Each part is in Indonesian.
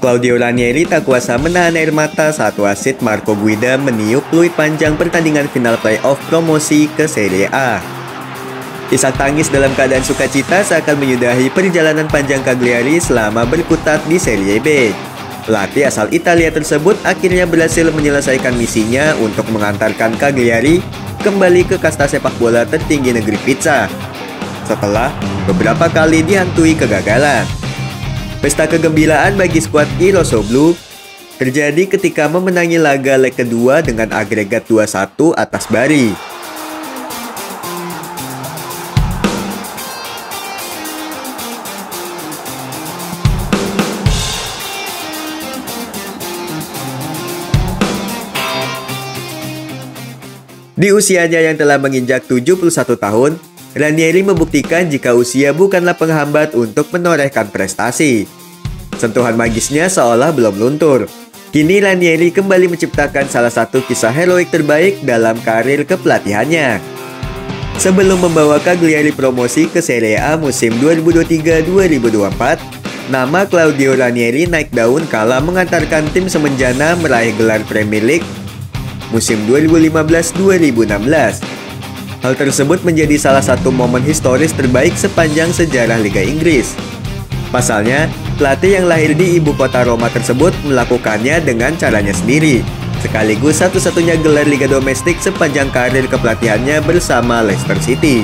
Claudio Ranieri tak kuasa menahan air mata saat wasit Marco Guida meniup peluit panjang pertandingan final playoff promosi ke Serie A. Isak tangis dalam keadaan sukacita seakan menyudahi perjalanan panjang Cagliari selama berkutat di Serie B. Pelatih asal Italia tersebut akhirnya berhasil menyelesaikan misinya untuk mengantarkan Cagliari kembali ke kasta sepak bola tertinggi negeri Pizza setelah beberapa kali dihantui kegagalan. Pesta kegembiraan bagi skuad I Rossoblu terjadi ketika memenangi laga leg kedua dengan agregat 2-1 atas Bari. Di usianya yang telah menginjak 71 tahun, Ranieri membuktikan jika usia bukanlah penghambat untuk menorehkan prestasi. Sentuhan magisnya seolah belum luntur. Kini Ranieri kembali menciptakan salah satu kisah heroik terbaik dalam karir kepelatihannya. Sebelum membawa Cagliari promosi ke Serie A musim 2023-2024, nama Claudio Ranieri naik daun kala mengantarkan tim semenjana meraih gelar Premier League musim 2015-2016. Hal tersebut menjadi salah satu momen historis terbaik sepanjang sejarah Liga Inggris. Pasalnya, pelatih yang lahir di ibu kota Roma tersebut melakukannya dengan caranya sendiri, sekaligus satu-satunya gelar Liga domestik sepanjang karir kepelatihannya bersama Leicester City.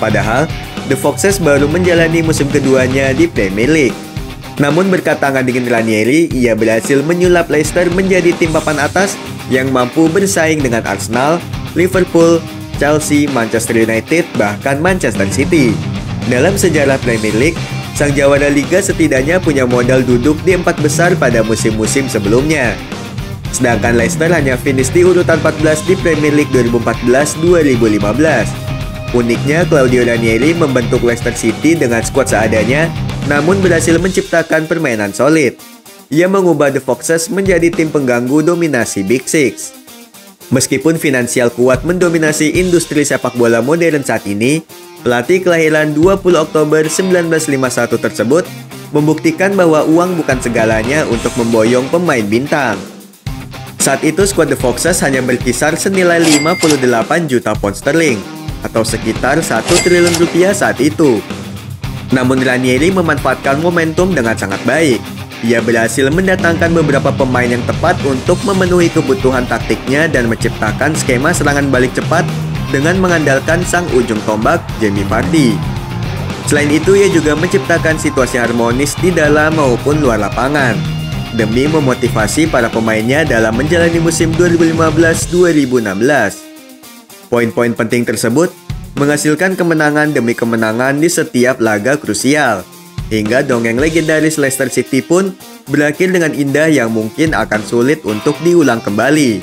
Padahal, The Foxes baru menjalani musim keduanya di Premier League. Namun berkat tangan dingin Ranieri, ia berhasil menyulap Leicester menjadi tim papan atas yang mampu bersaing dengan Arsenal, Liverpool, Chelsea, Manchester United, bahkan Manchester City. Dalam sejarah Premier League, sang jawara liga setidaknya punya modal duduk di 4 besar pada musim-musim sebelumnya. Sedangkan Leicester hanya finish di urutan 14 di Premier League 2014-2015. Uniknya, Claudio Ranieri membentuk Leicester City dengan skuad seadanya, namun berhasil menciptakan permainan solid. Ia mengubah The Foxes menjadi tim pengganggu dominasi Big Six. Meskipun finansial kuat mendominasi industri sepak bola modern saat ini, pelatih kelahiran 20 Oktober 1951 tersebut membuktikan bahwa uang bukan segalanya untuk memboyong pemain bintang. Saat itu skuad The Foxes hanya berkisar senilai 58 juta pound sterling atau sekitar 1 triliun rupiah saat itu. Namun Ranieri memanfaatkan momentum dengan sangat baik. Ia berhasil mendatangkan beberapa pemain yang tepat untuk memenuhi kebutuhan taktiknya dan menciptakan skema serangan balik cepat dengan mengandalkan sang ujung tombak, Jamie Vardy. Selain itu, ia juga menciptakan situasi harmonis di dalam maupun luar lapangan demi memotivasi para pemainnya dalam menjalani musim 2015-2016. Poin-poin penting tersebut menghasilkan kemenangan demi kemenangan di setiap laga krusial. Hingga dongeng legendaris Leicester City pun berakhir dengan indah yang mungkin akan sulit untuk diulang kembali.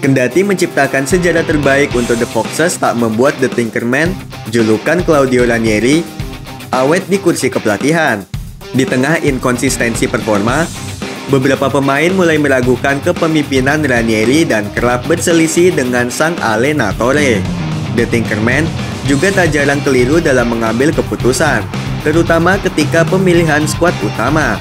Kendati menciptakan sejarah terbaik untuk The Foxes tak membuat The Tinkerman, julukan Claudio Ranieri, awet di kursi kepelatihan. Di tengah inkonsistensi performa, beberapa pemain mulai meragukan kepemimpinan Ranieri dan kerap berselisih dengan sang allenatore. The Tinkerman juga tak jarang keliru dalam mengambil keputusan, terutama ketika pemilihan skuad utama.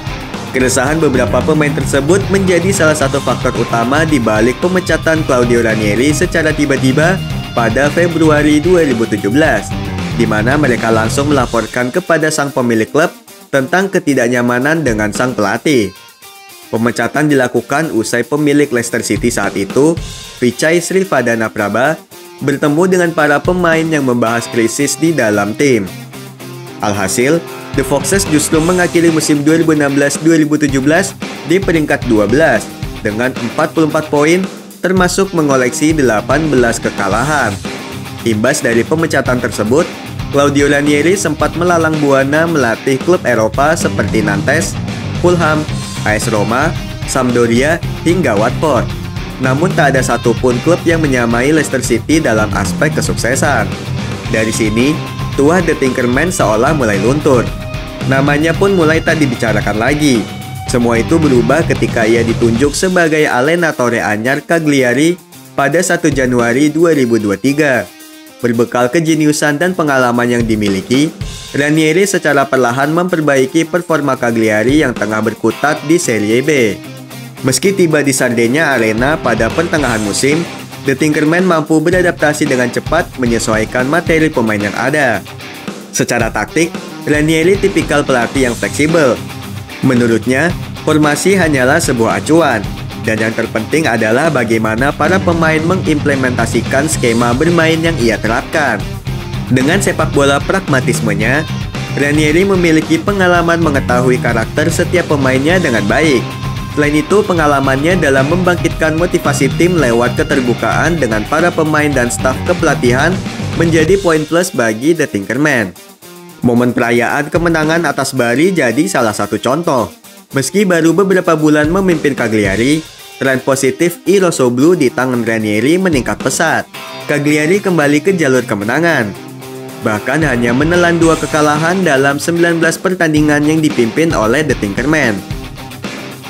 Keresahan beberapa pemain tersebut menjadi salah satu faktor utama di balik pemecatan Claudio Ranieri secara tiba-tiba pada Februari 2017, di mana mereka langsung melaporkan kepada sang pemilik klub tentang ketidaknyamanan dengan sang pelatih. Pemecatan dilakukan usai pemilik Leicester City saat itu, Vichai Srivadhanaprabha, bertemu dengan para pemain yang membahas krisis di dalam tim. Alhasil, The Foxes justru mengakhiri musim 2016-2017 di peringkat 12 dengan 44 poin termasuk mengoleksi 18 kekalahan. Imbas dari pemecatan tersebut, Claudio Ranieri sempat melalang buana melatih klub Eropa seperti Nantes, Fulham, AS Roma, Sampdoria, hingga Watford. Namun tak ada satupun klub yang menyamai Leicester City dalam aspek kesuksesan. Dari sini, tuah The Tinkerman seolah mulai luntur. Namanya pun mulai tak dibicarakan lagi. Semua itu berubah ketika ia ditunjuk sebagai allenatore anyar Cagliari pada 1 Januari 2023. Berbekal kejeniusan dan pengalaman yang dimiliki, Ranieri secara perlahan memperbaiki performa Cagliari yang tengah berkutat di Serie B. Meski tiba di Sardegna Arena pada pertengahan musim, The Tinkerman mampu beradaptasi dengan cepat menyesuaikan materi pemain yang ada. Secara taktik, Ranieri tipikal pelatih yang fleksibel. Menurutnya, formasi hanyalah sebuah acuan, dan yang terpenting adalah bagaimana para pemain mengimplementasikan skema bermain yang ia terapkan. Dengan sepak bola pragmatismenya, Ranieri memiliki pengalaman mengetahui karakter setiap pemainnya dengan baik. Selain itu, pengalamannya dalam membangkitkan motivasi tim lewat keterbukaan dengan para pemain dan staf kepelatihan menjadi poin plus bagi The Tinkerman. Momen perayaan kemenangan atas Bari jadi salah satu contoh. Meski baru beberapa bulan memimpin Cagliari, tren positif I Rossoblu di tangan Ranieri meningkat pesat. Cagliari kembali ke jalur kemenangan. Bahkan hanya menelan 2 kekalahan dalam 19 pertandingan yang dipimpin oleh The Tinkerman.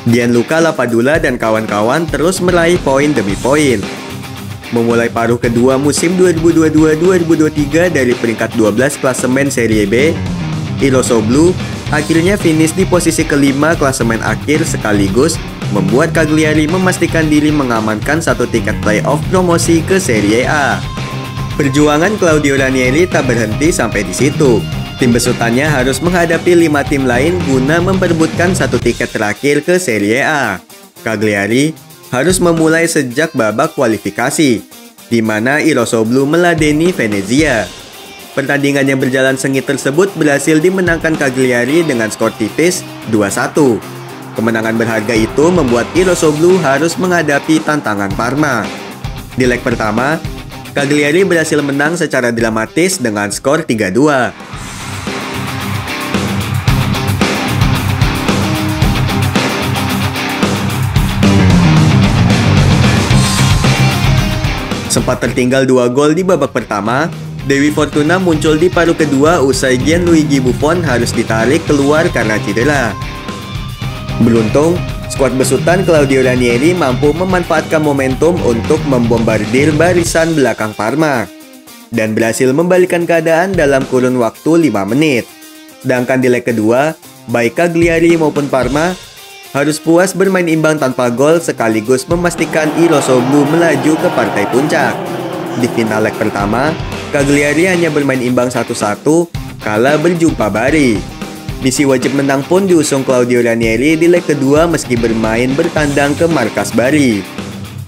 Gianluca Lapadula dan kawan-kawan terus meraih poin demi poin. Memulai paruh kedua musim 2022-2023 dari peringkat 12 klasemen Serie B, I Rossoblu akhirnya finish di posisi kelima klasemen akhir sekaligus membuat Cagliari memastikan diri mengamankan 1 tiket playoff promosi ke Serie A. Perjuangan Claudio Ranieri tak berhenti sampai di situ. Tim besutannya harus menghadapi 5 tim lain guna memperebutkan 1 tiket terakhir ke Serie A. Cagliari harus memulai sejak babak kualifikasi, di mana I Rossoblu meladeni Venezia. Pertandingan yang berjalan sengit tersebut berhasil dimenangkan Cagliari dengan skor tipis 2-1. Kemenangan berharga itu membuat I Rossoblu harus menghadapi tantangan Parma. Di leg pertama, Cagliari berhasil menang secara dramatis dengan skor 3-2. Sempat tertinggal 2 gol di babak pertama, Dewi Fortuna muncul di paruh kedua usai Gianluigi Buffon harus ditarik keluar karena cedera. Beruntung, skuad besutan Claudio Ranieri mampu memanfaatkan momentum untuk membombardir barisan belakang Parma dan berhasil membalikan keadaan dalam kurun waktu 5 menit. Sedangkan di leg kedua, baik Cagliari maupun Parma harus puas bermain imbang tanpa gol sekaligus memastikan I Rossoblu melaju ke partai puncak. Di final leg pertama, Cagliari hanya bermain imbang 1-1 kala berjumpa Bari. Misi wajib menang pun diusung Claudio Ranieri di leg kedua meski bermain bertandang ke markas Bari.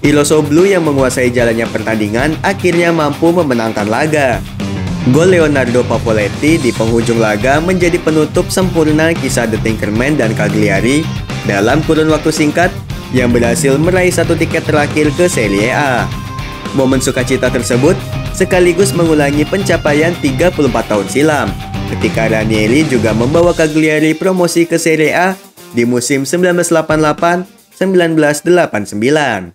I Rossoblu yang menguasai jalannya pertandingan akhirnya mampu memenangkan laga. Gol Leonardo Pavoletti di penghujung laga menjadi penutup sempurna kisah The Tinkerman dan Cagliari dalam kurun waktu singkat yang berhasil meraih 1 tiket terakhir ke Serie A. Momen sukacita tersebut sekaligus mengulangi pencapaian 34 tahun silam ketika Ranieri juga membawa Cagliari promosi ke Serie A di musim 1988-1989.